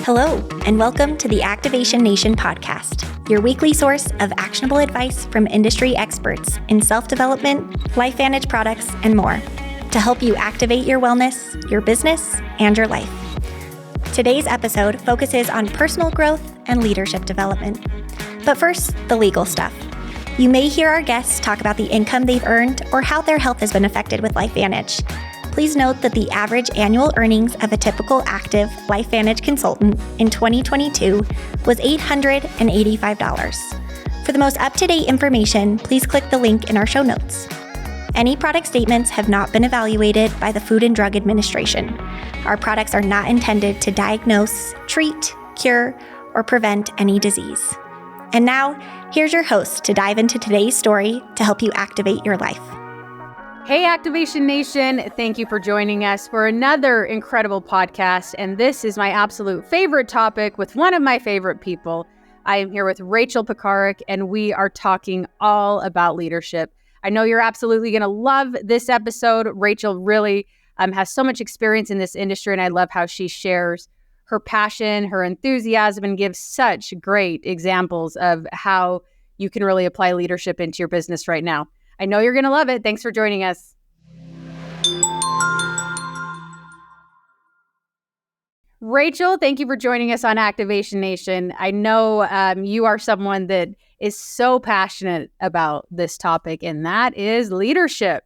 Hello, and welcome to the Activation Nation podcast, your weekly source of actionable advice from industry experts in self-development, LifeVantage products, and more to help you activate your wellness, your business, and your life. Today's episode focuses on personal growth and leadership development. But first, the legal stuff. You may hear our guests talk about the income they've earned or how their health has been affected with LifeVantage. Please note that the average annual earnings of a typical active LifeVantage consultant in 2022 was $885. For the most up-to-date information, please click the link in our show notes. Any product statements have not been evaluated by the Food and Drug Administration. Our products are not intended to diagnose, treat, cure, or prevent any disease. And now, here's your host to dive into today's story to help you activate your life. Hey, Activation Nation. Thank you for joining us for another incredible podcast. And this is my absolute favorite topic with one of my favorite people. I am here with Rachel Pekarek, and we are talking all about leadership. I know you're absolutely going to love this episode. Rachel really has so much experience in this industry, and I love how she shares her passion, her enthusiasm, and gives such great examples of how you can really apply leadership into your business right now. I know you're going to love it. Thanks for joining us. Rachel, thank you for joining us on Activation Nation. I know you are someone that is so passionate about this topic, and that is leadership.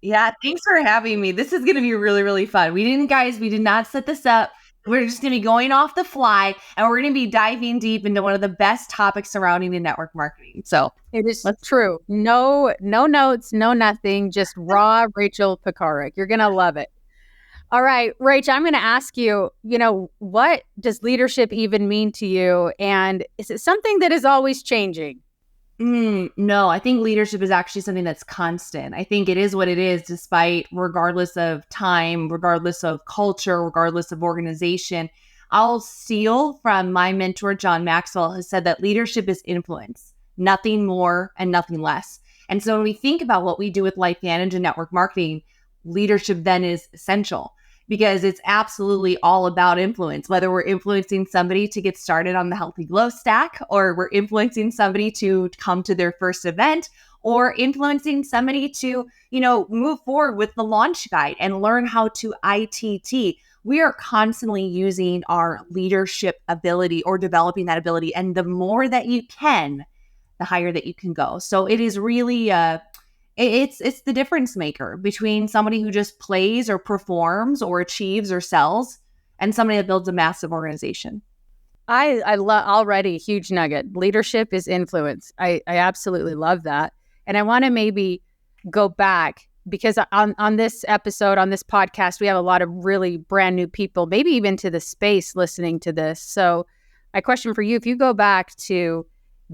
Yeah, thanks for having me. This is going to be really, really fun. We did not set this up. We're just going to be going off the fly, and we're going to be diving deep into one of the best topics surrounding the network marketing. So it is true. No notes, no nothing, just raw Rachel Pekarek. You're going to love it. All right, Rach, I'm going to ask you, what does leadership even mean to you? And is it something that is always changing? No, I think leadership is actually something that's constant. I think it is what it is, regardless of time, regardless of culture, regardless of organization. I'll steal from my mentor, John Maxwell, who said that leadership is influence, nothing more and nothing less. And so when we think about what we do with LifeVantage and network marketing, leadership then is essential, because it's absolutely all about influence, whether we're influencing somebody to get started on the healthy glow stack, or we're influencing somebody to come to their first event, or influencing somebody to, move forward with the launch guide and learn how to ITT. We are constantly using our leadership ability or developing that ability. And the more that you can, the higher that you can go. So it is really, it's the difference maker between somebody who just plays or performs or achieves or sells and somebody that builds a massive organization. I love already huge nugget. Leadership is influence. I absolutely love that. And I want to maybe go back, because on this episode, on this podcast, we have a lot of really brand new people, maybe even to the space listening to this. So my question for you, if you go back to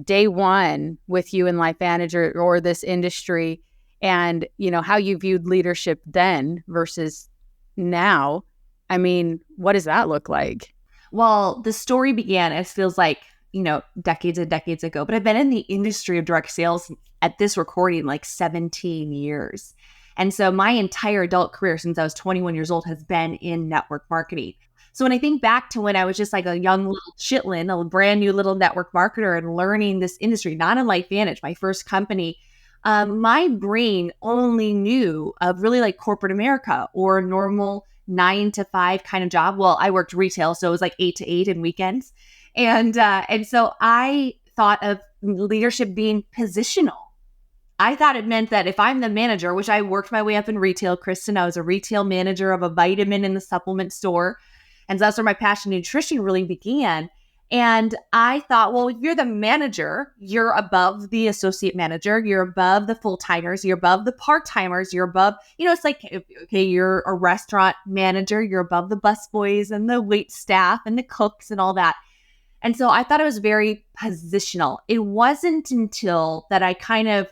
day one with you in LifeVantage or this industry, and how you viewed leadership then versus now, what does that look like? Well, the story began, it feels like, decades and decades ago, but I've been in the industry of direct sales at this recording like 17 years. And so my entire adult career since I was 21 years old has been in network marketing. So when I think back to when I was just like a young little chitlin, a brand new little network marketer and learning this industry, not in LifeVantage, my first company, my brain only knew of really like corporate America or normal 9 to 5 kind of job. Well, I worked retail, so it was like 8 to 8 and weekends. And so I thought of leadership being positional. I thought it meant that if I'm the manager, which I worked my way up in retail, Kristen, I was a retail manager of a vitamin in the supplement store. And so that's where my passion in nutrition really began. And I thought, well, if you're the manager, you're above the associate manager, you're above the full-timers, you're above the part-timers, you're above, it's like, okay, you're a restaurant manager, you're above the busboys and the wait staff and the cooks and all that. And so I thought it was very positional. It wasn't until that I kind of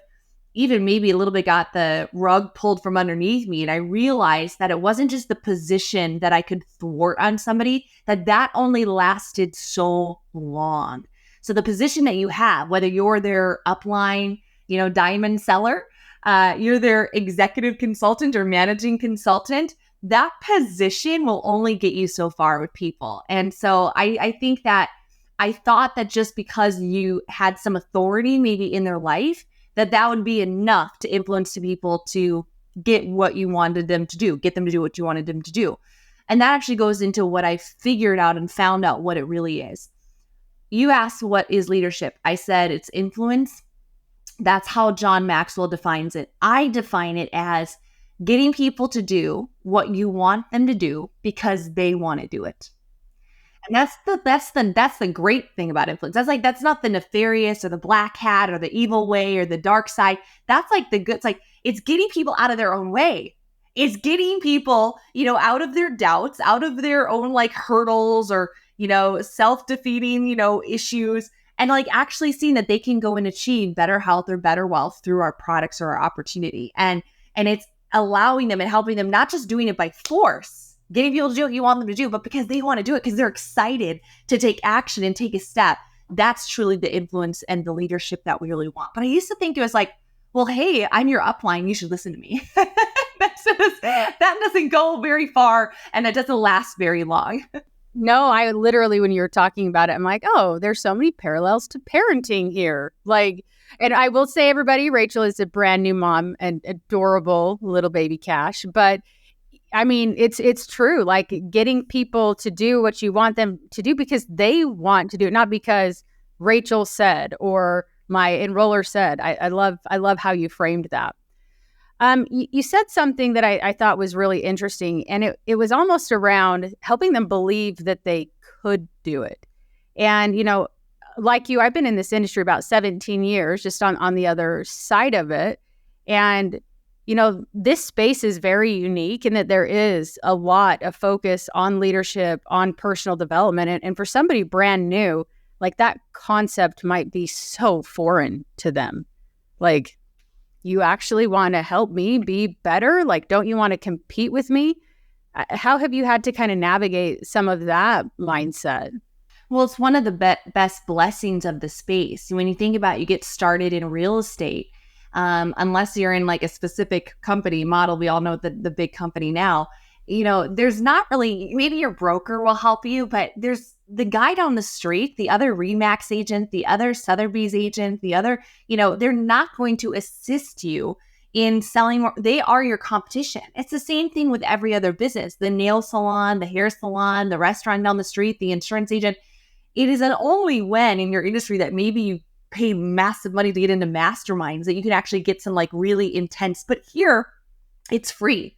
even maybe a little bit got the rug pulled from underneath me. And I realized that it wasn't just the position that I could thwart on somebody, that only lasted so long. So the position that you have, whether you're their upline, diamond seller, you're their executive consultant or managing consultant, that position will only get you so far with people. And so I think that I thought that just because you had some authority maybe in their life, that would be enough to influence the people to get what you wanted them to do, get them to do what you wanted them to do. And that actually goes into what I figured out and found out what it really is. You asked, what is leadership? I said it's influence. That's how John Maxwell defines it. I define it as getting people to do what you want them to do because they want to do it. And that's the great thing about influence. That's not the nefarious or the black hat or the evil way or the dark side. That's like the good. It's like, it's getting people out of their own way. It's getting people, out of their doubts, out of their own like hurdles or, self-defeating, issues, and like actually seeing that they can go and achieve better health or better wealth through our products or our opportunity. And it's allowing them and helping them, not just doing it by force, getting people to do what you want them to do, but because they want to do it, because they're excited to take action and take a step. That's truly the influence and the leadership that we really want. But I used to think it was like, well, hey, I'm your upline. You should listen to me. That doesn't go very far, and it doesn't last very long. No, I literally, when you were talking about it, I'm like, oh, there's so many parallels to parenting here. Like, and I will say, everybody, Rachel is a brand new mom and adorable little baby Cash. But I mean, it's true. Like, getting people to do what you want them to do because they want to do it, not because Rachel said or my enroller said. I love how you framed that. You said something that I thought was really interesting, and it was almost around helping them believe that they could do it. And, like you, I've been in this industry about 17 years, just on the other side of it. And, this space is very unique in that there is a lot of focus on leadership, on personal development. And for somebody brand new, like, that concept might be so foreign to them. Like, you actually want to help me be better? Like, don't you want to compete with me? How have you had to kind of navigate some of that mindset? Well, it's one of the best blessings of the space. When you think about, you get started in real estate, unless you're in like a specific company model, we all know the big company now, there's not really, maybe your broker will help you, but there's the guy down the street, the other RE/MAX agent, the other Sotheby's agent, the other, they're not going to assist you in selling more. They are your competition. It's the same thing with every other business, the nail salon, the hair salon, the restaurant down the street, the insurance agent. It is only when in your industry that maybe you pay massive money to get into masterminds that you can actually get some like really intense, but here it's free.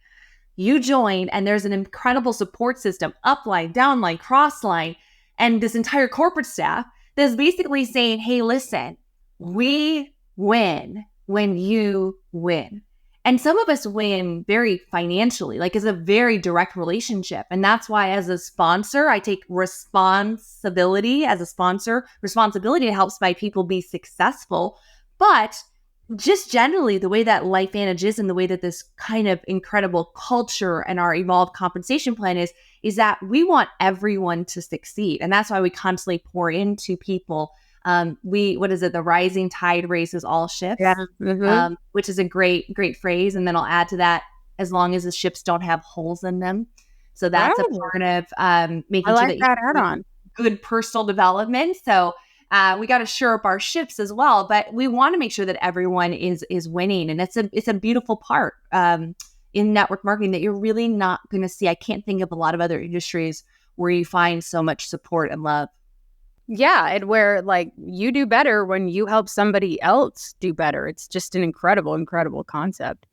You join and there's an incredible support system, upline, downline, crossline, and this entire corporate staff that's basically saying, hey, listen, we win when you win. And some of us win very financially, like it's a very direct relationship. And that's why as a sponsor, I take responsibility as a sponsor, responsibility to help my people be successful. But just generally the way that LifeVantage is and the way that this kind of incredible culture and our evolved compensation plan is that we want everyone to succeed. And that's why we constantly pour into people. The rising tide raises all ships, which is a great phrase. And then I'll add to that, as long as the ships don't have holes in them. So that's a part of making sure that you have good personal development. So we got to shore up our ships as well, but we want to make sure that everyone is winning. And it's a beautiful part in network marketing that you're really not going to see. I can't think of a lot of other industries where you find so much support and love. Yeah, and where like you do better when you help somebody else do better. It's just an incredible concept.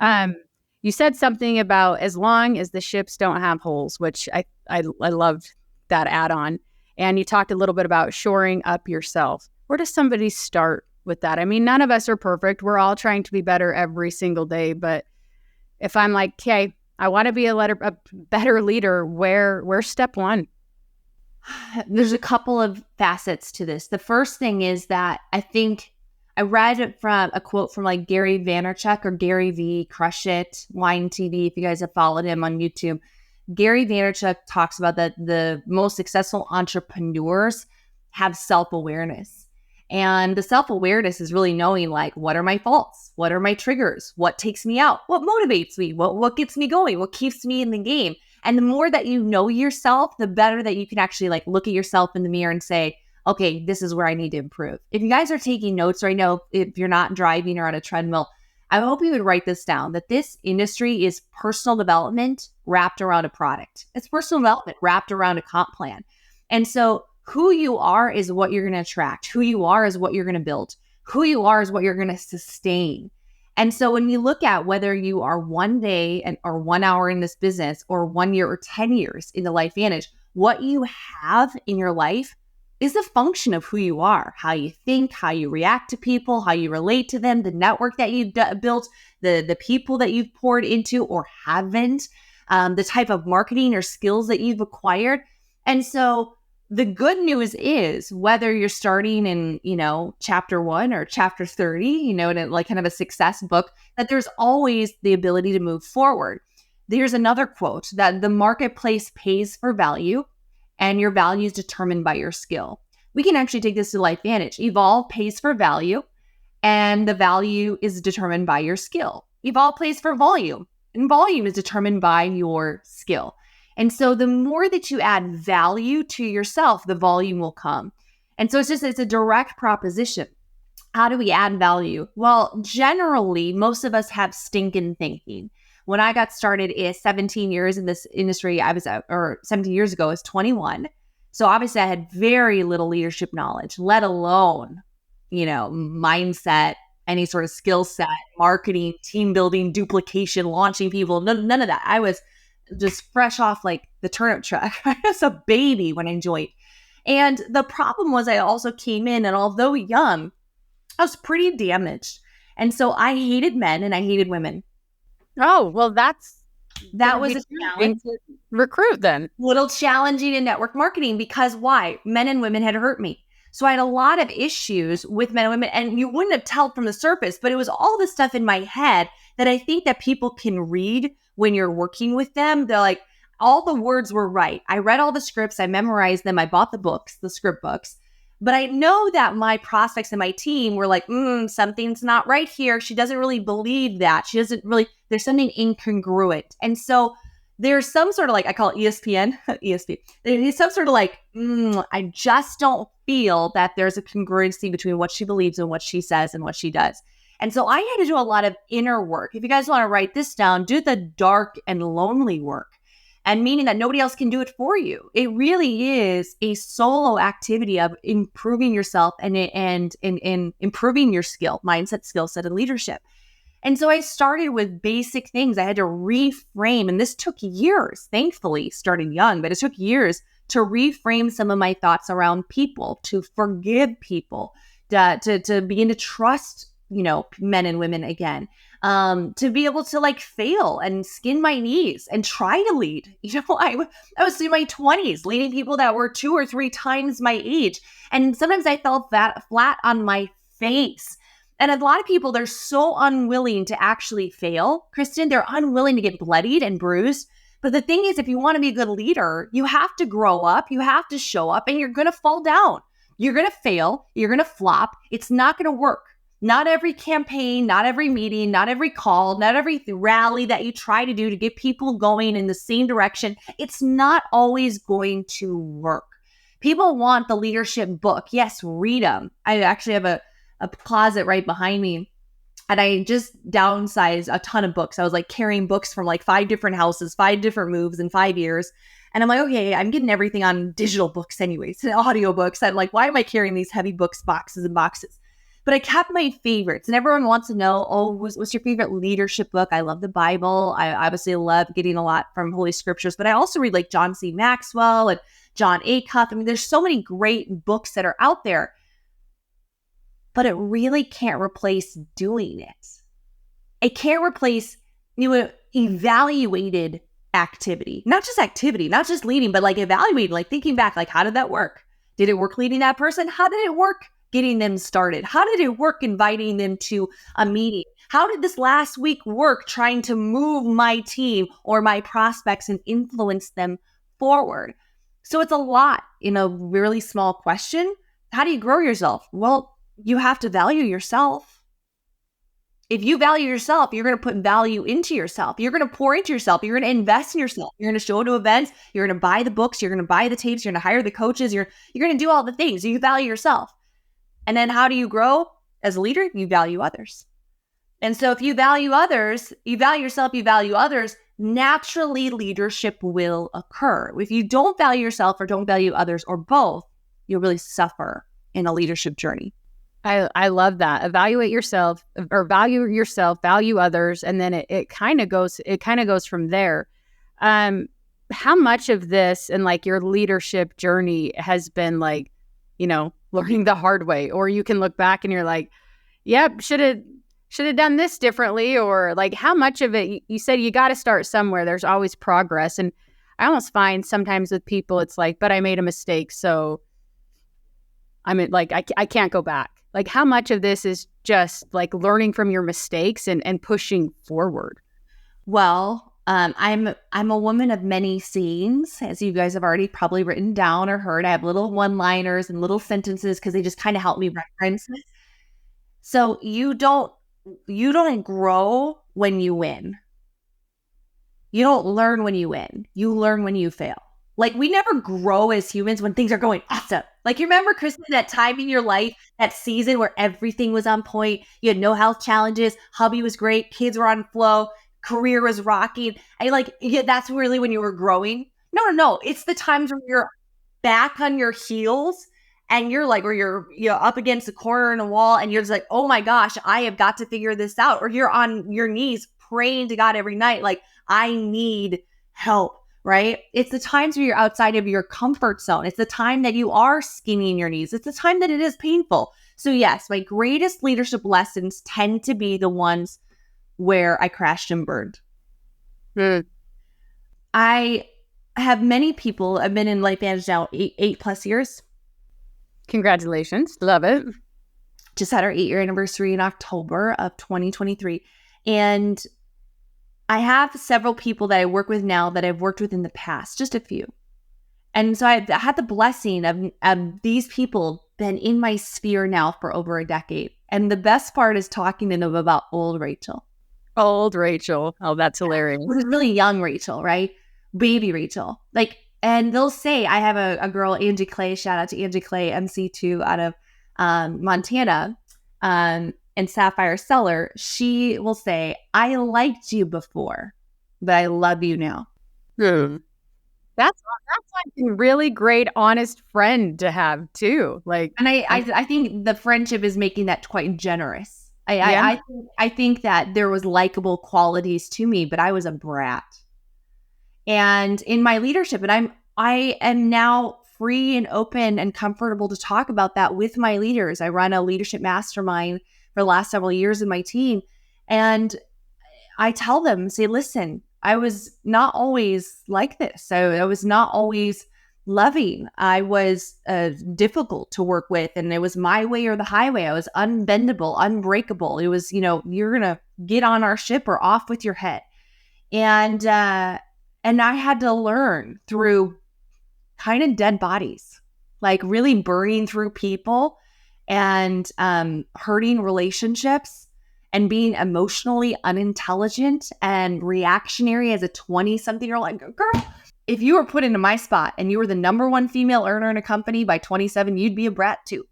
You said something about as long as the ships don't have holes, which I loved that add-on. And you talked a little bit about shoring up yourself. Where does somebody start with that? I mean, none of us are perfect. We're all trying to be better every single day. But if I'm like, okay, I want to be a better leader, where's step one? There's a couple of facets to this. The first thing is that I think I read it from a quote from like Gary Vaynerchuk or Gary V, Crush It, Wine TV, if you guys have followed him on YouTube. Gary Vaynerchuk talks about that the most successful entrepreneurs have self-awareness. And the self-awareness is really knowing like, what are my faults? What are my triggers? What takes me out? What motivates me? What gets me going? What keeps me in the game? And the more that you know yourself, the better that you can actually like look at yourself in the mirror and say, okay, this is where I need to improve. If you guys are taking notes right now, if you're not driving or on a treadmill, I hope you would write this down, that this industry is personal development wrapped around a product. It's personal development wrapped around a comp plan. And so who you are is what you're going to attract. Who you are is what you're going to build. Who you are is what you're going to sustain. And so when you look at whether you are 1 day or 1 hour in this business or 1 year or 10 years in the LifeVantage, what you have in your life is a function of who you are, how you think, how you react to people, how you relate to them, the network that you've built, the people that you've poured into or haven't, the type of marketing or skills that you've acquired. And so the good news is whether you're starting in, chapter 1 or chapter 30, in like kind of a success book, that there's always the ability to move forward. There's another quote that the marketplace pays for value and your value is determined by your skill. We can actually take this to LifeVantage. Evolve pays for value and the value is determined by your skill. Evolve pays for volume and volume is determined by your skill. And so the more that you add value to yourself, the volume will come. And so it's a direct proposition. How do we add value? Well, generally, most of us have stinking thinking. When I got started 17 years in this industry, 17 years ago, I was 21. So obviously I had very little leadership knowledge, let alone, mindset, any sort of skill set, marketing, team building, duplication, launching people, none of that. I was just fresh off like the turnip truck. I was a baby when I joined. And the problem was I also came in, and although young, I was pretty damaged. And so I hated men and I hated women. Oh, well, that was a challenge. To recruit then. Little challenging in network marketing because why? Men and women had hurt me. So I had a lot of issues with men and women, and you wouldn't have told from the surface, but it was all the stuff in my head that I think that people can read when you're working with them. They're like, all the words were right. I read all the scripts. I memorized them. I bought the books, the script books. But I know that my prospects and my team were like, something's not right here. She doesn't really believe that. There's something incongruent. And so there's some sort of like, I call it ESPN. There's some sort of like, I just don't feel that there's a congruency between what she believes and what she says and what she does. And so I had to do a lot of inner work. If you guys want to write this down, do the dark and lonely work. And meaning that nobody else can do it for you. It really is a solo activity of improving yourself and improving your mindset, skill set, and leadership. And so I started with basic things. I had to reframe, and this took years, thankfully, starting young, but it took years to reframe some of my thoughts around people, to forgive people, to begin to trust, men and women again. To be able to like fail and skin my knees and try to lead. I was in my 20s leading people that were 2 or 3 times my age. And sometimes I fell flat on my face. And a lot of people, they're so unwilling to actually fail. Kristen, they're unwilling to get bloodied and bruised. But the thing is, if you want to be a good leader, you have to grow up, you have to show up, and you're going to fall down. You're going to fail. You're going to flop. It's not going to work. Not every campaign, not every meeting, not every call, not every rally that you try to do to get people going in the same direction, it's not always going to work. People want the leadership book. Yes, read them. I actually have a closet right behind me, and I just downsized a ton of books. I was like carrying books from like 5 different houses, 5 different moves in 5 years. And I'm like, okay, I'm getting everything on digital books anyways, and audio books. I'm like, why am I carrying these heavy books, boxes and boxes? But I kept my favorites, and everyone wants to know, what's your favorite leadership book? I love the Bible. I obviously love getting a lot from Holy Scriptures, but I also read like John C. Maxwell and John Acuff. I mean, there's so many great books that are out there, but it really can't replace doing it. It can't replace evaluated activity, not just leading, but like evaluating, like thinking back, like how did that work? Did it work leading that person? How did it work getting them started? How did it work inviting them to a meeting? How did this last week work trying to move my team or my prospects and influence them forward? So it's a lot in a really small question. How do you grow yourself? Well, you have to value yourself. If you value yourself, you're going to put value into yourself. You're going to pour into yourself. You're going to invest in yourself. You're going to show up to events. You're going to buy the books. You're going to buy the tapes. You're going to hire the coaches. You're going to do all the things. You value yourself. And then how do you grow? As a leader, you value others. And so if you value others, you value yourself, you value others, naturally leadership will occur. If you don't value yourself or don't value others or both, you'll really suffer in a leadership journey. I love that. Evaluate yourself or value yourself, value others, and then it kind of goes from there. How much of this and like your leadership journey has been like, learning the hard way, or you can look back and you're like, yep, should have done this differently, or like how much of it you said you got to start somewhere. There's always progress. And I almost find sometimes with people, it's like, but I made a mistake. So I can't go back. Like how much of this is just like learning from your mistakes and pushing forward? Well, I'm a woman of many sayings, as you guys have already probably written down or heard. I have little one-liners and little sentences because they just kind of help me reference it. So you don't grow when you win. You don't learn when you win. You learn when you fail. Like we never grow as humans when things are going awesome. Like you remember, Kristen, that time in your life, that season where everything was on point. You had no health challenges. Hubby was great. Kids were on flow. Career was rocking. That's really when you were growing. No. It's the times when you're back on your heels and you're like, or you're up against a corner in a wall and you're just like, oh my gosh, I have got to figure this out. Or you're on your knees praying to God every night. Like I need help, right? It's the times where you're outside of your comfort zone. It's the time that you are skinny in your knees. It's the time that it is painful. So yes, my greatest leadership lessons tend to be the ones where I crashed and burned. I have many people. I've been in LifeVantage now 8+ years. Congratulations. Love it. Just had our 8-year anniversary in October of 2023. And I have several people that I work with now that I've worked with in the past, just a few. And so I had the blessing of these people been in my sphere now for over a decade. And the best part is talking to them about old Rachel. Old Rachel. Oh, that's hilarious. It was really young Rachel, right? Baby Rachel. And they'll say, I have a girl, Angie Clay, shout out to Angie Clay, MC2 out of Montana, and Sapphire Seller. She will say, I liked you before, but I love you now. That's like a really great, honest friend to have too. And I think the friendship is making that quite generous. I think that there was likable qualities to me, but I was a brat. And in my leadership, and I am now free and open and comfortable to talk about that with my leaders. I run a leadership mastermind for the last several years in my team. And I tell them, say, listen, I was not always like this. I was not always loving. I was difficult to work with, and it was my way or the highway. I was unbendable, unbreakable. It was, you're going to get on our ship or off with your head. And I had to learn through kind of dead bodies, like really burning through people and hurting relationships and being emotionally unintelligent and reactionary as a 20-something-year-old. Like, girl, if you were put into my spot and you were the number one female earner in a company by 27, you'd be a brat too.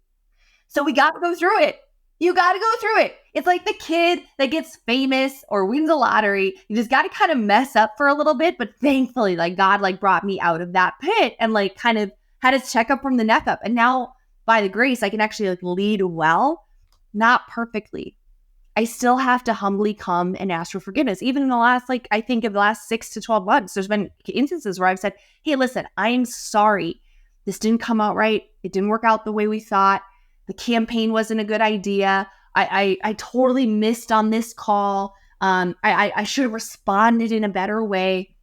So we got to go through it. You got to go through it. It's like the kid that gets famous or wins the lottery. You just got to kind of mess up for a little bit. But thankfully, God brought me out of that pit and kind of had a checkup from the neck up. And now by the grace, I can actually lead well, not perfectly. I still have to humbly come and ask for forgiveness. Even in the last, I think of the last 6 to 12 months, there's been instances where I've said, hey, listen, I'm sorry. This didn't come out right. It didn't work out the way we thought. The campaign wasn't a good idea. I totally missed on this call. I should have responded in a better way.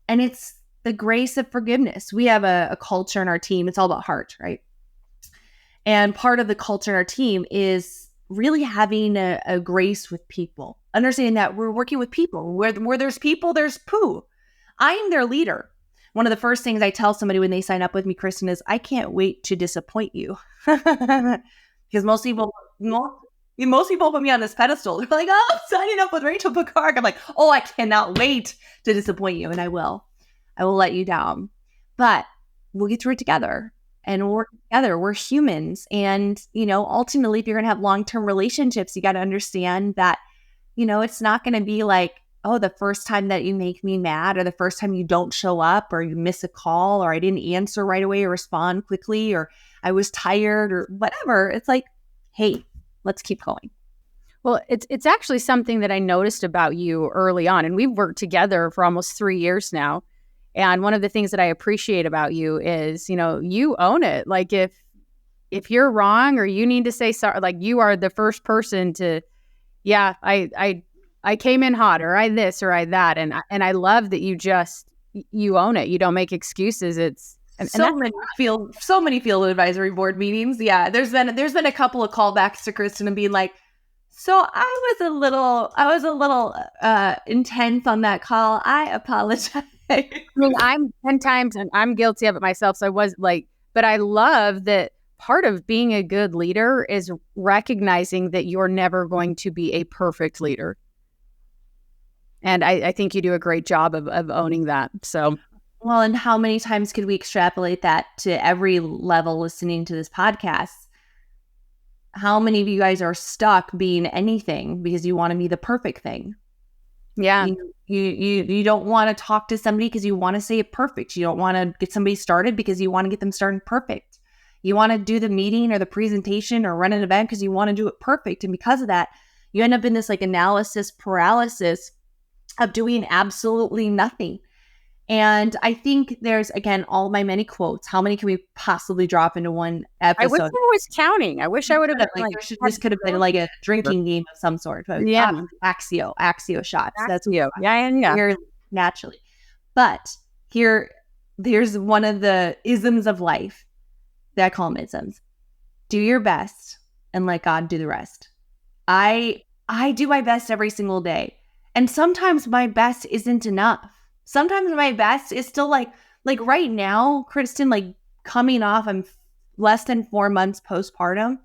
And it's the grace of forgiveness. We have a culture in our team. It's all about heart, right? And part of the culture in our team is really having a grace with people, understanding that we're working with people. Where there's people, there's poo. I'm their leader. One of the first things I tell somebody when they sign up with me, Kristen, is I can't wait to disappoint you. Because most people put me on this pedestal. They're like, oh, I'm signing up with Rachel Pekarek. I'm like, oh, I cannot wait to disappoint you. And I will let you down, but we'll get through it together. And we'll work together. We're humans. And, ultimately, if you're going to have long-term relationships, you got to understand that, it's not going to be like, oh, the first time that you make me mad, or the first time you don't show up, or you miss a call, or I didn't answer right away or respond quickly, or I was tired, or whatever. It's like, hey, let's keep going. Well, it's actually something that I noticed about you early on, and we've worked together for almost 3 years now. And one of the things that I appreciate about you is, you own it. Like if you're wrong or you need to say sorry, like you are the first person to, yeah, I came in hot, or I this or I that, and I love that you own it. You don't make excuses. So many field advisory board meetings. Yeah, there's been a couple of callbacks to Kristen and being like, so I was a little intense on that call. I apologize. I mean, I'm 10 times, and I'm guilty of it myself. So I was like, but I love that part of being a good leader is recognizing that you're never going to be a perfect leader. And I think you do a great job of owning that. So, well, and how many times could we extrapolate that to every level listening to this podcast? How many of you guys are stuck being anything because you want to be the perfect thing? Yeah. You don't want to talk to somebody because you want to say it perfect. You don't want to get somebody started because you want to get them started perfect. You want to do the meeting or the presentation or run an event because you want to do it perfect. And because of that, you end up in this like analysis paralysis of doing absolutely nothing. And I think there's, again, all my many quotes. How many can we possibly drop into one episode? I wish I was counting. I wish I would have been like, this could have been like a drinking game of some sort. But yeah. Axio shots. That's you. Yeah. Naturally. But there's one of the isms of life that I call them isms. Do your best and let God do the rest. I do my best every single day. And sometimes my best isn't enough. Sometimes my best is still like right now, Kristen, like coming off, I'm less than 4 months postpartum.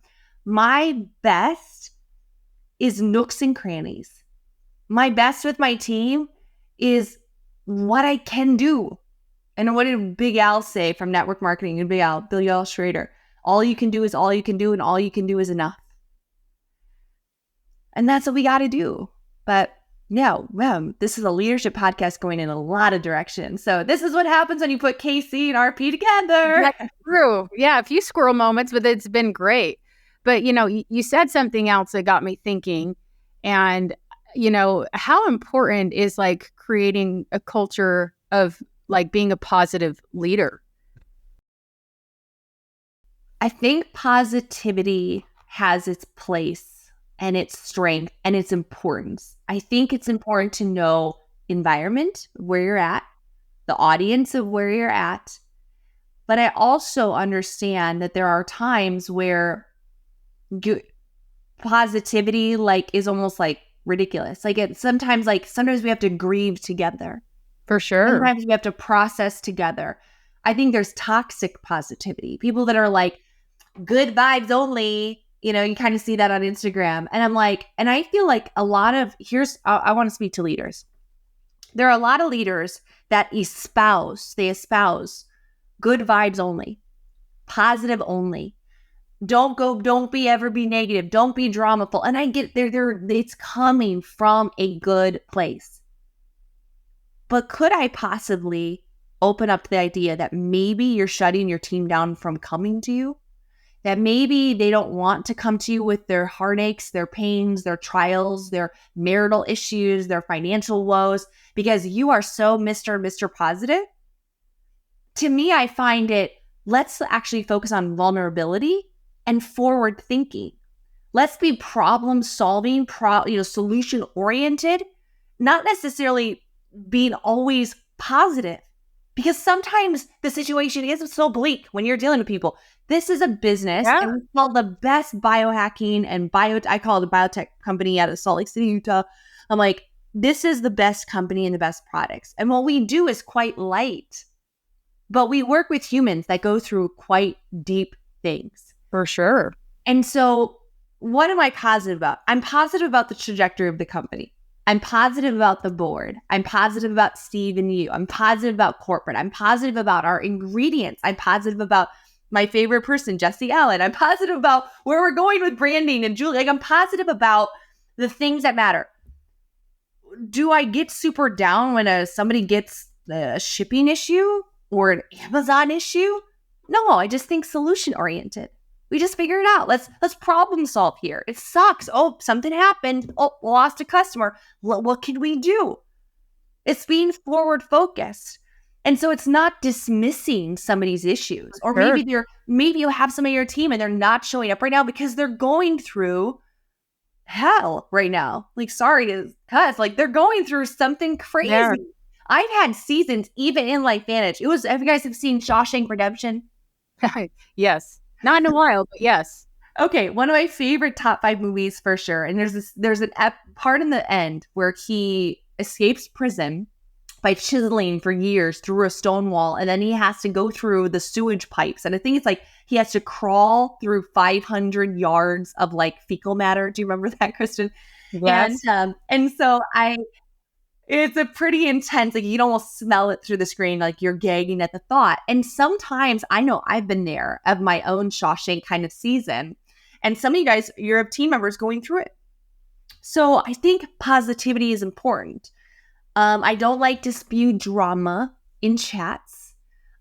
My best is nooks and crannies. My best with my team is what I can do. And what did Big Al say from Network Marketing and Bill Al Schrader? All you can do is all you can do, and all you can do is enough. And that's what we got to do. But yeah, this is a leadership podcast going in a lot of directions. So this is what happens when you put KC and RP together. That's true. Yeah, a few squirrel moments, but it's been great. But, you said something else that got me thinking. And, how important is like creating a culture of like being a positive leader? I think positivity has its place and its strength and its importance. I think it's important to know environment, where you're at, the audience of where you're at. But I also understand that there are times where positivity is almost like ridiculous. Sometimes we have to grieve together. For sure. Sometimes we have to process together. I think there's toxic positivity. People that are like good vibes only. You kind of see that on Instagram. And I'm like, and I feel like a lot of, I want to speak to leaders. There are a lot of leaders that espouse good vibes only, positive only. Don't ever be negative. Don't be dramaful. And I get it's coming from a good place. But could I possibly open up to the idea that maybe you're shutting your team down from coming to you? That maybe they don't want to come to you with their heartaches, their pains, their trials, their marital issues, their financial woes, because you are so Mr. Positive? To me, I find let's actually focus on vulnerability and forward thinking. Let's be problem solving, solution oriented, not necessarily being always positive. Because sometimes the situation isn't so bleak when you're dealing with people. This is a business, and we call the best biohacking and I call it a biotech company out of Salt Lake City, Utah. I'm like, this is the best company and the best products. And what we do is quite light, but we work with humans that go through quite deep things. For sure. And so what am I positive about? I'm positive about the trajectory of the company. I'm positive about the board. I'm positive about Steve and you. I'm positive about corporate. I'm positive about our ingredients. I'm positive about my favorite person, Jesse Allen. I'm positive about where we're going with branding and Julie. Like, I'm positive about the things that matter. Do I get super down when somebody gets a shipping issue or an Amazon issue? No, I just think solution oriented. We just figure it out. Let's problem solve here. It sucks. Oh, something happened. Oh, lost a customer. What can we do? It's being forward focused. And so it's not dismissing somebody's issues. Or maybe you have somebody on your team and they're not showing up right now because they're going through hell right now. Like, sorry to cuss. Like, they're going through something crazy. Yeah. I've had seasons even in LifeVantage. If you guys have seen Shawshank Redemption. Yes. Not in a while, but yes. Okay, one of my favorite top 5 movies for sure. And there's an part in the end where he escapes prison by chiseling for years through a stone wall, and then he has to go through the sewage pipes. And I think it's like he has to crawl through 500 yards of like fecal matter. Do you remember that, Kristen? Yes. And so it's a pretty intense, like you can almost smell it through the screen, like you're gagging at the thought. And sometimes I know I've been there of my own Shawshank kind of season. And some of you guys, you're team members going through it. So I think positivity is important. I don't like to spew drama in chats.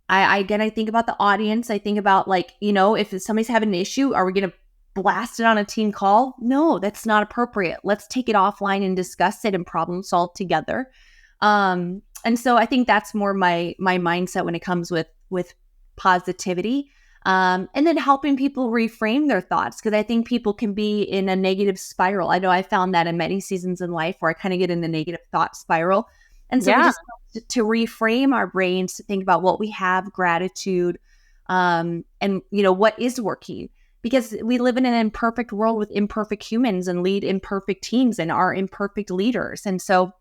I think about the audience. I think about like, if somebody's having an issue, are we going to blast it on a team call? No, that's not appropriate. Let's take it offline and discuss it and problem solve together. And so I think that's more my mindset when it comes with positivity. And then helping people reframe their thoughts, because I think people can be in a negative spiral. I know I found that in many seasons in life where I kind of get in the negative thought spiral. And so we just have to reframe our brains to think about what we have, gratitude, and what is working. Because we live in an imperfect world with imperfect humans and lead imperfect teams and are imperfect leaders. And so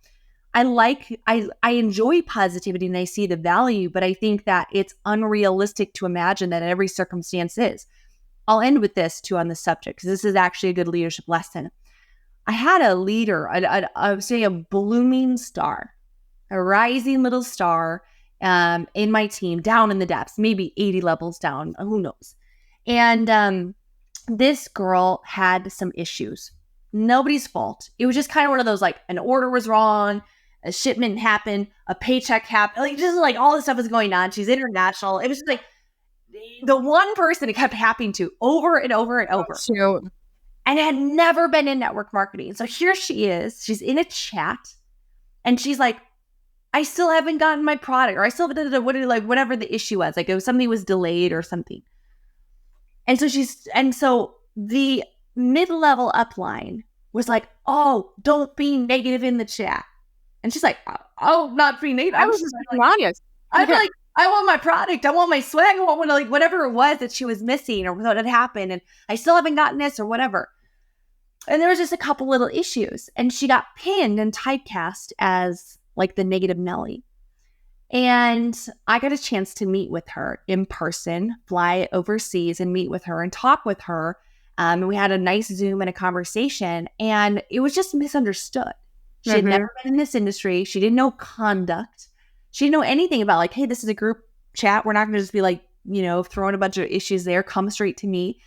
I enjoy positivity and I see the value, but I think that it's unrealistic to imagine that every circumstance is. I'll end with this too on the subject, because this is actually a good leadership lesson. I had a leader, I would say a blooming star, a rising little star in my team, down in the depths, maybe 80 levels down, who knows. And this girl had some issues. Nobody's fault. It was just kind of one of those, like, an order was wrong, a shipment happened, a paycheck happened, like just like all this stuff was going on. She's international. It was just like the one person it kept happening to over and over and over. Shoot. And it had never been in network marketing. So here she is. She's in a chat and she's like, I still haven't gotten my product, or I still haven't, whatever the issue was. Like, it was something was delayed or something. And so the mid-level upline was like, oh, don't be negative in the chat. And she's like, oh, not being negative. I was just being honest. I'm like, I want my product. I want my swag. I want whatever it was that she was missing or what had happened. And I still haven't gotten this or whatever. And there was just a couple little issues. And she got pinned and typecast as like the negative Nelly. And I got a chance to meet with her in person, fly overseas and meet with her and talk with her. And we had a nice Zoom and a conversation. And it was just misunderstood. She had never been in this industry. She didn't know conduct. She didn't know anything about like, hey, this is a group chat. We're not going to just be like, throwing a bunch of issues there. Come straight to me.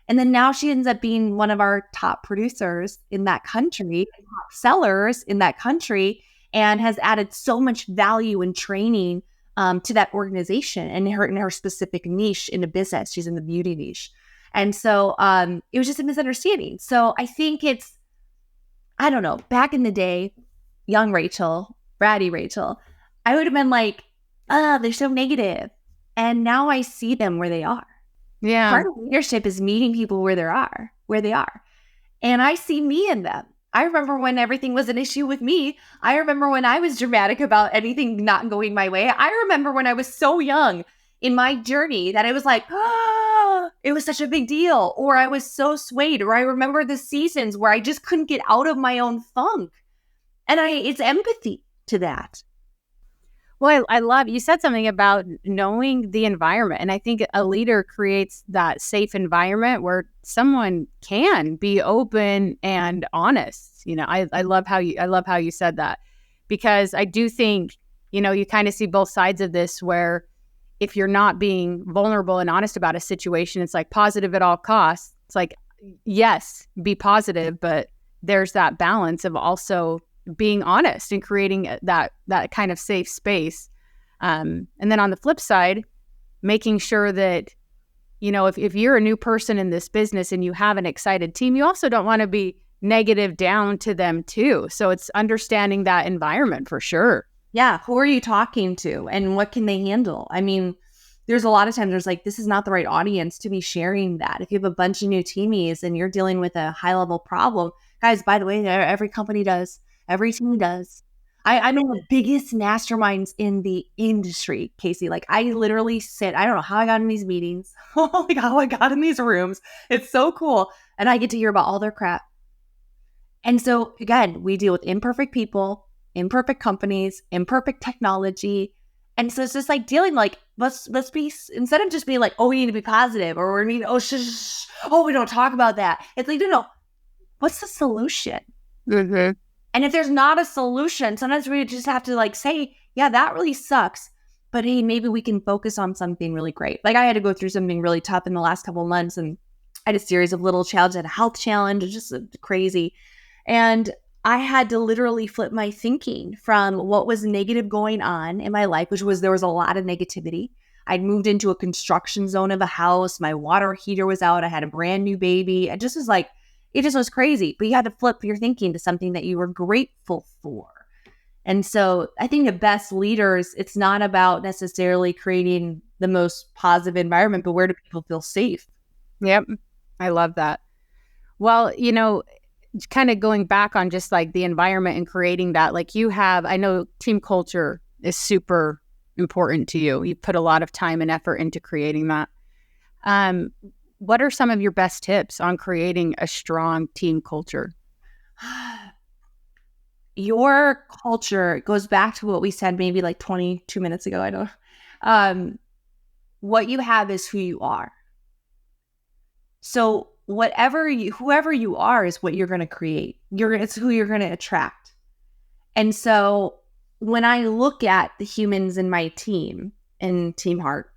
And then now she ends up being one of our top producers in that country, top sellers in that country, and has added so much value and training to that organization and in her specific niche in the business. She's in the beauty niche. And so it was just a misunderstanding. So I think I don't know, back in the day, young Rachel, bratty Rachel, I would have been like, they're so negative. And now I see them where they are. Yeah. Part of leadership is meeting people where they are. And I see me in them. I remember when everything was an issue with me. I remember when I was dramatic about anything not going my way. I remember when I was so young in my journey that it was like, it was such a big deal. Or I was so swayed. Or I remember the seasons where I just couldn't get out of my own funk. And it's empathy to that. Well, I love you said something about knowing the environment. And I think a leader creates that safe environment where someone can be open and honest. I love how you said that, because I do think, you kind of see both sides of this, where if you're not being vulnerable and honest about a situation, it's like positive at all costs. It's like, yes, be positive, but there's that balance of also being honest and creating that kind of safe space. And then on the flip side, making sure that, if you're a new person in this business and you have an excited team, you also don't want to be negative down to them too. So it's understanding that environment for sure. Yeah. Who are you talking to and what can they handle? I mean, there's a lot of times there's like, this is not the right audience to be sharing that. If you have a bunch of new teamies and you're dealing with a high level problem, guys, by the way, every company does. Every team does. I know the biggest masterminds in the industry, Casey. Like, I literally I don't know how I got in these meetings. Oh my God, how I got in these rooms. It's so cool. And I get to hear about all their crap. And so again, we deal with imperfect people, imperfect companies, imperfect technology. And so it's just like dealing like, let's be, instead of just being like, oh, we need to be positive, or we need, we don't talk about that. It's like, no, what's the solution? Mm-hmm. And if there's not a solution, sometimes we just have to like say, yeah, that really sucks, but hey, maybe we can focus on something really great. Like I had to go through something really tough in the last couple of months, and I had a series of little challenges. I had a health challenge, just crazy. And I had to literally flip my thinking from what was negative going on in my life, which was there was a lot of negativity. I'd moved into a construction zone of a house. My water heater was out. I had a brand new baby. It just was crazy. But you had to flip your thinking to something that you were grateful for. And so I think the best leaders, it's not about necessarily creating the most positive environment, but where do people feel safe? Yep. I love that. Well, kind of going back on just like the environment and creating that, like I know team culture is super important to you. You put a lot of time and effort into creating that. What are some of your best tips on creating a strong team culture? Your culture goes back to what we said maybe like 22 minutes ago. I don't. What you have is who you are. So whoever you are is what you're going to create. It's who you're going to attract. And so when I look at the humans in my team and Team Heart,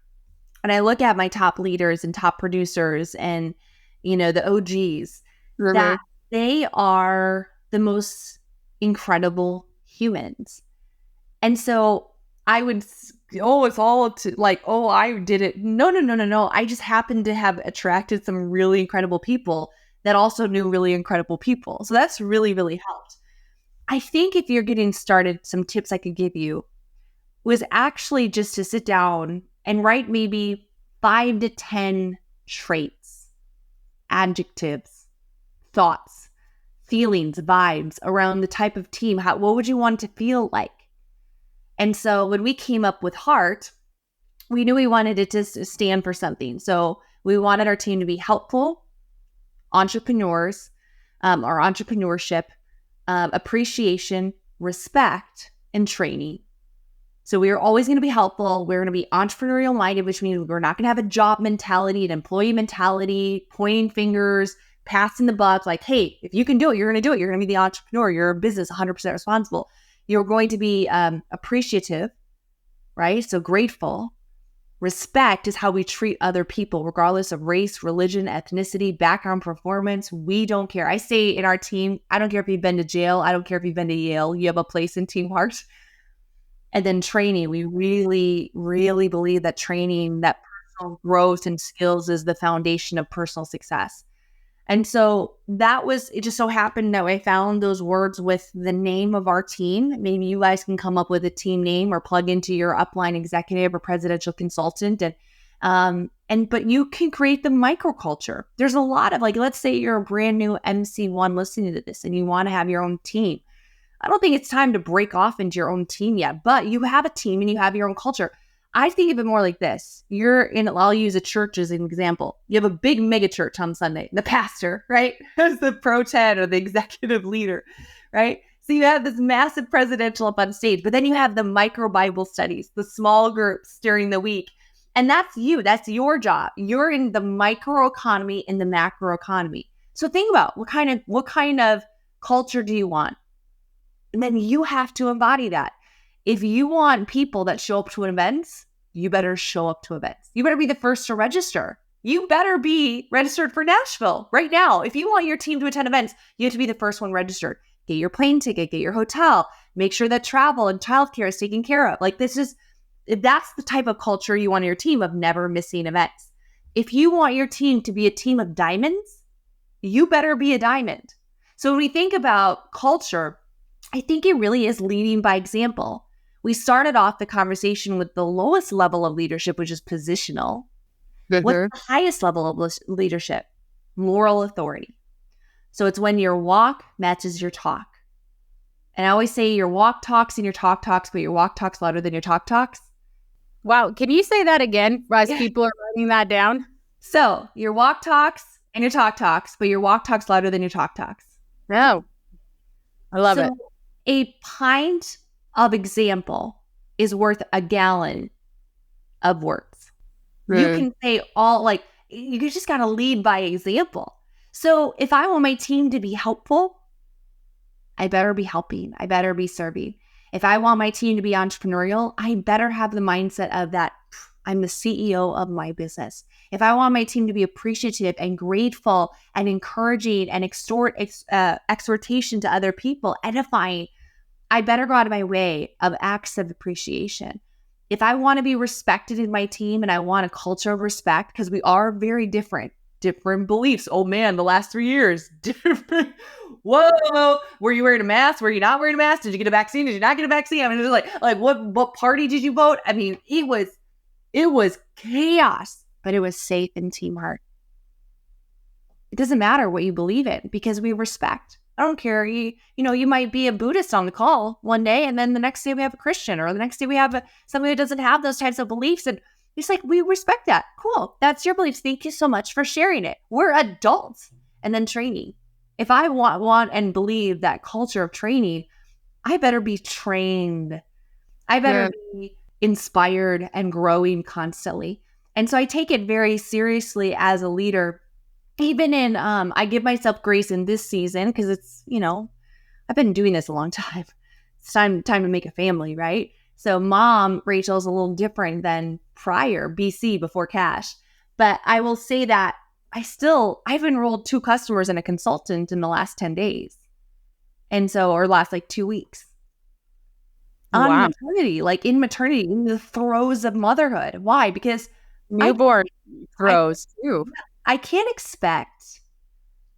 and I look at my top leaders and top producers and, the OGs, that they are the most incredible humans. And so I would, it's all to like, I did it. No. I just happened to have attracted some really incredible people that also knew really incredible people. So that's really, really helped. I think if you're getting started, some tips I could give you was actually just to sit down and write maybe 5 to 10 traits, adjectives, thoughts, feelings, vibes around the type of team. What would you want it to feel like? And so when we came up with Heart, we knew we wanted it to stand for something. So we wanted our team to be helpful, entrepreneurs, or entrepreneurship, appreciation, respect, and training. So we are always going to be helpful. We're going to be entrepreneurial minded, which means we're not going to have a job mentality, an employee mentality, pointing fingers, passing the buck. Like, hey, if you can do it, you're going to do it. You're going to be the entrepreneur. You're a business 100% responsible. You're going to be appreciative, right? So grateful. Respect is how we treat other people, regardless of race, religion, ethnicity, background, performance. We don't care. I say in our team, I don't care if you've been to jail. I don't care if you've been to Yale. You have a place in Team Heart. And then training. We really, really believe that training, that personal growth and skills is the foundation of personal success. And so it just so happened that I found those words with the name of our team. Maybe you guys can come up with a team name or plug into your upline executive or presidential consultant. But you can create the microculture. There's a lot of let's say you're a brand new MC1 listening to this and you want to have your own team. I don't think it's time to break off into your own team yet, but you have a team and you have your own culture. I think of it more like this. I'll use a church as an example. You have a big mega church on Sunday, the pastor, right? As the pro 10 or the executive leader, right? So you have this massive presidential up on stage, but then you have the micro Bible studies, the small groups during the week. And that's you. That's your job. You're in the micro economy and the macro economy. So think about what kind of culture do you want? And then you have to embody that. If you want people that show up to events, you better show up to events. You better be the first to register. You better be registered for Nashville right now. If you want your team to attend events, you have to be the first one registered. Get your plane ticket, get your hotel, make sure that travel and childcare is taken care of. Like that's the type of culture you want in your team of never missing events. If you want your team to be a team of diamonds, you better be a diamond. So when we think about culture, I think it really is leading by example. We started off the conversation with the lowest level of leadership, which is positional. What's the highest level of leadership? Moral authority. So it's when your walk matches your talk. And I always say your walk talks and your talk talks, but your walk talks louder than your talk talks. Wow. Can you say that again as people are writing that down? So your walk talks and your talk talks, but your walk talks louder than your talk talks. No. I love it. A pint of example is worth a gallon of words. You can say you just got to lead by example. So if I want my team to be helpful, I better be helping. I better be serving. If I want my team to be entrepreneurial, I better have the mindset of that I'm the CEO of my business. If I want my team to be appreciative and grateful and encouraging and exhortation to other people, edifying, I better go out of my way of acts of appreciation. If I want to be respected in my team and I want a culture of respect, because we are very different beliefs. Oh man, the last 3 years, different. Whoa, were you wearing a mask? Were you not wearing a mask? Did you get a vaccine? Did you not get a vaccine? I mean, it was like what party did you vote? I mean, it was chaos, but it was safe in Team Heart. It doesn't matter what you believe in because we respect. I don't care. You might be a Buddhist on the call one day, and then the next day we have a Christian, or the next day we have somebody who doesn't have those types of beliefs. And it's like, we respect that. Cool. That's your beliefs. Thank you so much for sharing it. We're adults. And then training. If I want and believe that culture of training, I better be trained. I better be inspired and growing constantly. And so I take it very seriously as a leader. Even in, I give myself grace in this season because it's, I've been doing this a long time. It's time to make a family, right? So mom, Rachel's a little different than prior, BC, before cash. But I will say that I've enrolled 2 customers and a consultant in the last 10 days. And so, or last 2 weeks. On maternity, in maternity, in the throes of motherhood. Why? Because newborn throes too. I can't expect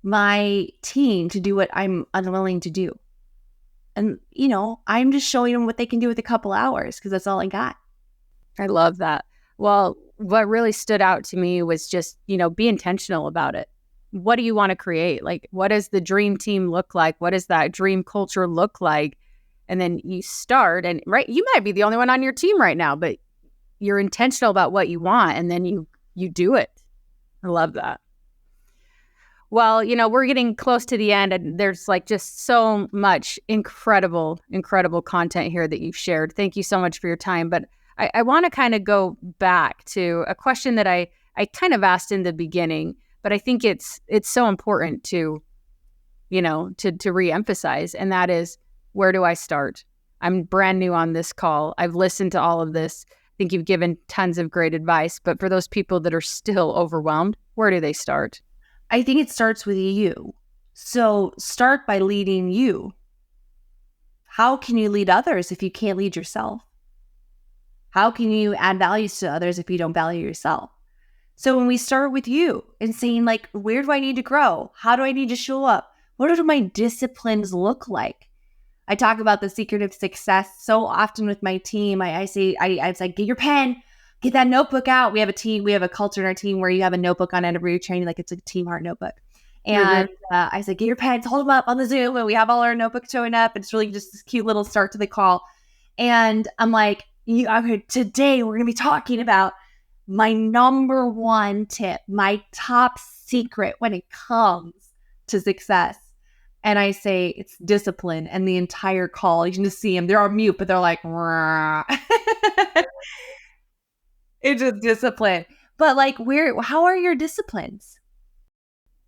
my team to do what I'm unwilling to do. And, I'm just showing them what they can do with a couple hours because that's all I got. I love that. Well, what really stood out to me was just, be intentional about it. What do you want to create? What does the dream team look like? What does that dream culture look like? And then you start, and you might be the only one on your team right now, but you're intentional about what you want, and then you do it. I love that. Well, we're getting close to the end, and there's just so much incredible content here that you've shared. Thank you so much for your time. But I want to kind of go back to a question that I kind of asked in the beginning, but I think it's so important to reemphasize, and that is, where do I start? I'm brand new on this call. I've listened to all of this. I think you've given tons of great advice, but for those people that are still overwhelmed, where do they start? I think it starts with you. So start by leading you. How can you lead others if you can't lead yourself? How can you add values to others if you don't value yourself? So when we start with you and saying where do I need to grow? How do I need to show up? What do my disciplines look like? I talk about the secret of success so often with my team. I say, get your pen, get that notebook out. We have a culture in our team where you have a notebook on every training, it's a Team Heart notebook. And I said, get your pens, hold them up on the Zoom. And we have all our notebooks showing up. It's really just this cute little start to the call. And I'm like, today we're going to be talking about my number one tip, my top secret when it comes to success. and I say it's discipline, and the entire call, you can just see them, they're on mute, but they're like, it's just discipline. But like, how are your disciplines?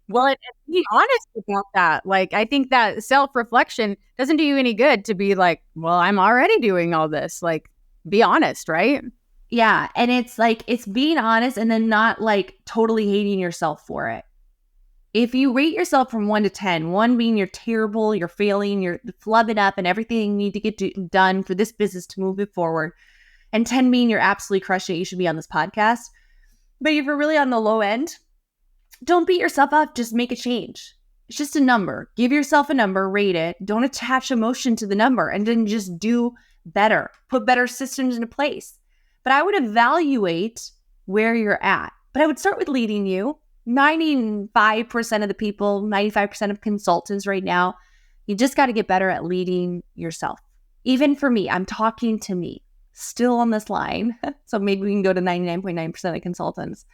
Well, and be honest about that. Like, I think that self-reflection doesn't do you any good to be like, well, I'm already doing all this. Like, be honest, right? Yeah. And it's like, it's being honest and then not like totally hating yourself for it. If you rate yourself from 1 to 10, 1 being you're terrible, you're failing, you're flubbing up and everything you need to get done for this business to move it forward, and 10 being you're absolutely crushing it, you should be on this podcast. But if you're really on the low end, don't beat yourself up. Just make a change. It's just a number. Give yourself a number, rate it. Don't attach emotion to the number, and then just do better. Put better systems into place. But I would evaluate where you're at. But I would start with leading you. 95% of the people, 95% of consultants right now, you just got to get better at leading yourself. Even for me, I'm talking to me still on this line. So maybe we can go to 99.9% of consultants.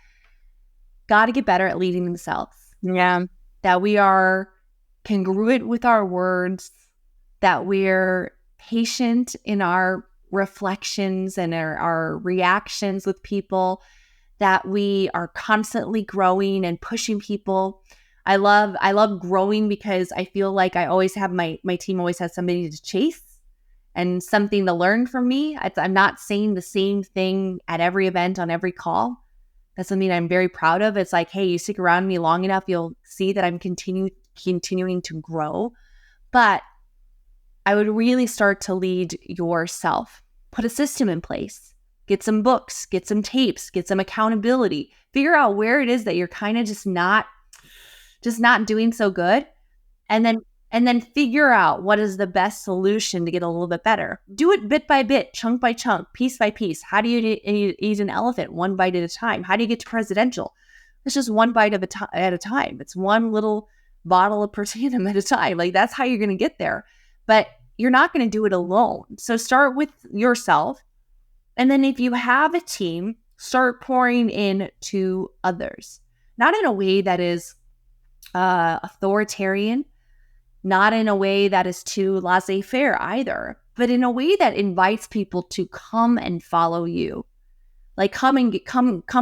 Got to get better at leading themselves. Yeah. That we are congruent with our words, that we're patient in our reflections and our reactions with people, that we are constantly growing and pushing people. I love growing because I feel like I always have my team always has somebody to chase and something to learn from me. I'm not saying the same thing at every event on every call. That's something I'm very proud of. It's like, hey, you stick around me long enough, you'll see that I'm continuing to grow. But I would really start to lead yourself. Put a system in place. Get some books, get some tapes, get some accountability. Figure out where it is that you're kind of just not doing so good. And then figure out what is the best solution to get a little bit better. Do it bit by bit, chunk by chunk, piece by piece. How do you eat an elephant? 1 bite at a time. How do you get to presidential? It's just 1 bite at a time. It's 1 little bottle of Persianum at a time. Like, that's how you're going to get there. But you're not going to do it alone. So start with yourself. And then if you have a team, start pouring in to others. Not in a way that is authoritarian, not in a way that is too laissez-faire either, but in a way that invites people to come and follow you. Like, come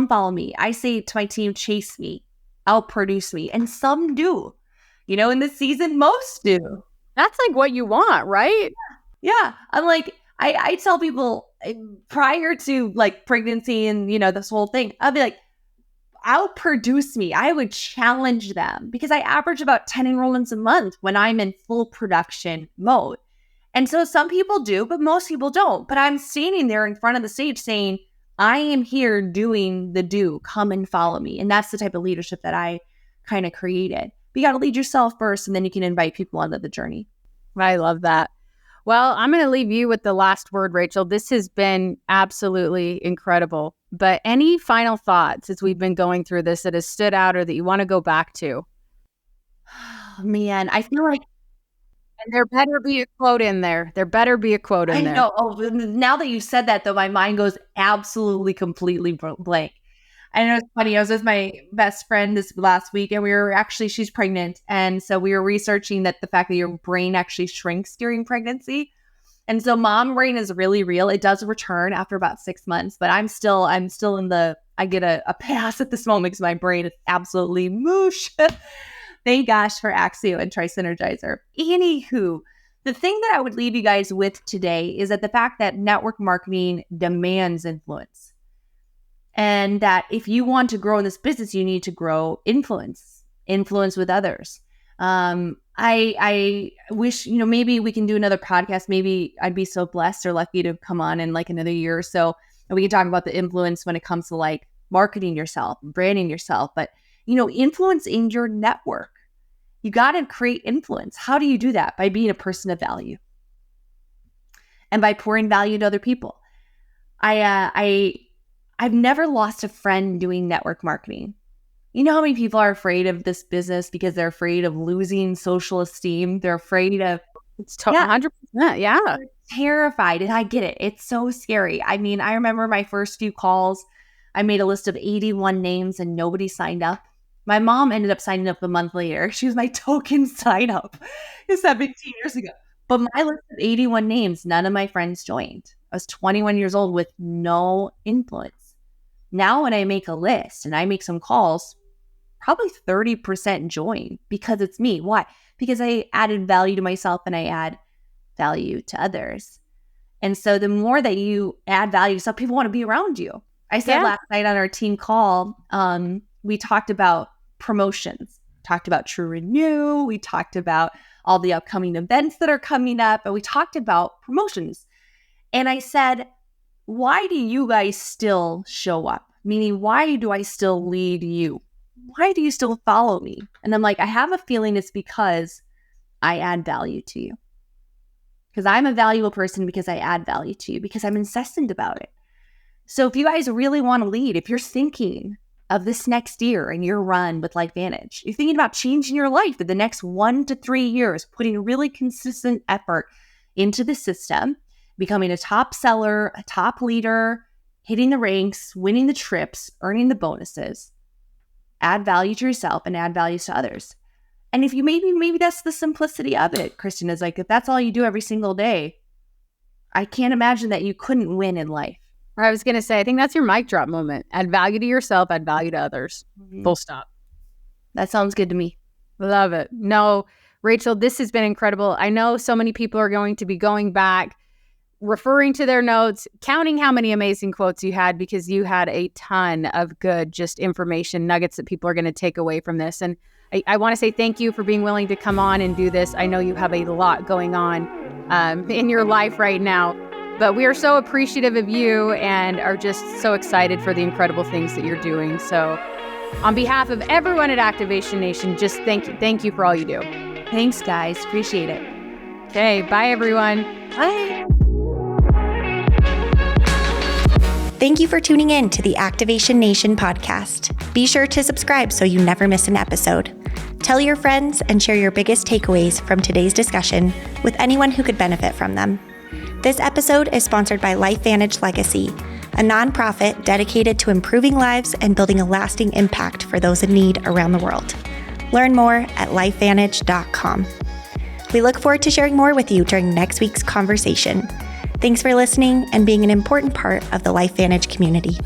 follow me. I say to my team, chase me, outproduce me. And some do. You know, in this season, most do. That's like what you want, right? Yeah. I'm like, I tell people prior to like pregnancy and, you know, this whole thing, I'll be like, outproduce me. I would challenge them because I average about 10 enrollments a month when I'm in full production mode. And so some people do, but most people don't. But I'm standing there in front of the stage saying, I am here doing the do. Come and follow me. And that's the type of leadership that I kind of created. But you got to lead yourself first, and then you can invite people onto the journey. I love that. Well, I'm going to leave you with the last word, Rachel. This has been absolutely incredible. But any final thoughts as we've been going through this that has stood out or that you want to go back to? Oh, man, I feel like... And there better be a quote in there. There better be a quote in there. I know. Oh, now that you said that, though, my mind goes absolutely, completely blank. I know it's funny. I was with my best friend this last week, and she's pregnant. And so we were researching that the fact that your brain actually shrinks during pregnancy. And so mom brain is really real. It does return after about 6 months, but I'm still I get a pass at this moment because my brain is absolutely moosh. Thank gosh for Axio and Tri-Synergizer. Anywho, the thing that I would leave you guys with today is that the fact that network marketing demands influence. And that if you want to grow in this business, you need to grow influence with others. I wish, maybe we can do another podcast. Maybe I'd be so blessed or lucky to come on in like another year or so, and we can talk about the influence when it comes to like marketing yourself, branding yourself, but influence in your network. You got to create influence. How do you do that? By being a person of value and by pouring value to other people. I've never lost a friend doing network marketing. You know how many people are afraid of this business because they're afraid of losing social esteem? They're afraid of... It's 100%. Yeah. They're terrified. And I get it. It's so scary. I mean, I remember my first few calls, I made a list of 81 names and nobody signed up. My mom ended up signing up a month later. She was my token sign up 17 years ago. But my list of 81 names, none of my friends joined. I was 21 years old with no influence. Now when I make a list and I make some calls, probably 30% join because it's me. Why? Because I added value to myself and I add value to others. And so the more that you add value to stuff, people want to be around you. I said last night on our team call, we talked about promotions, talked about True Renew. We talked about all the upcoming events that are coming up, and we talked about promotions. And I said, why do you guys still show up? Meaning, why do I still lead you? Why do you still follow me? And I'm like, I have a feeling it's because I add value to you. Because I'm a valuable person because I add value to you, because I'm incessant about it. So if you guys really want to lead, if you're thinking of this next year and your run with LifeVantage, you're thinking about changing your life in the next 1 to 3 years, putting really consistent effort into the system, becoming a top seller, a top leader, hitting the ranks, winning the trips, earning the bonuses, add value to yourself and add values to others. And if you maybe that's the simplicity of it, Kristen, is like, if that's all you do every single day, I can't imagine that you couldn't win in life. I was going to say, I think that's your mic drop moment. Add value to yourself, add value to others. Mm-hmm. Full stop. That sounds good to me. Love it. No, Rachel, this has been incredible. I know so many people are going to be going back, referring to their notes, counting how many amazing quotes you had, because you had a ton of good just information, nuggets that people are going to take away from this. And I want to say thank you for being willing to come on and do this. I know you have a lot going on in your life right now. But we are so appreciative of you and are just so excited for the incredible things that you're doing. So on behalf of everyone at Activation Nation, just thank you for all you do. Thanks, guys. Appreciate it. Okay. Bye, everyone. Bye. Thank you for tuning in to the Activation Nation podcast. Be sure to subscribe so you never miss an episode. Tell your friends and share your biggest takeaways from today's discussion with anyone who could benefit from them. This episode is sponsored by LifeVantage Legacy, a nonprofit dedicated to improving lives and building a lasting impact for those in need around the world. Learn more at lifevantage.com. We look forward to sharing more with you during next week's conversation. Thanks for listening and being an important part of the LifeVantage community.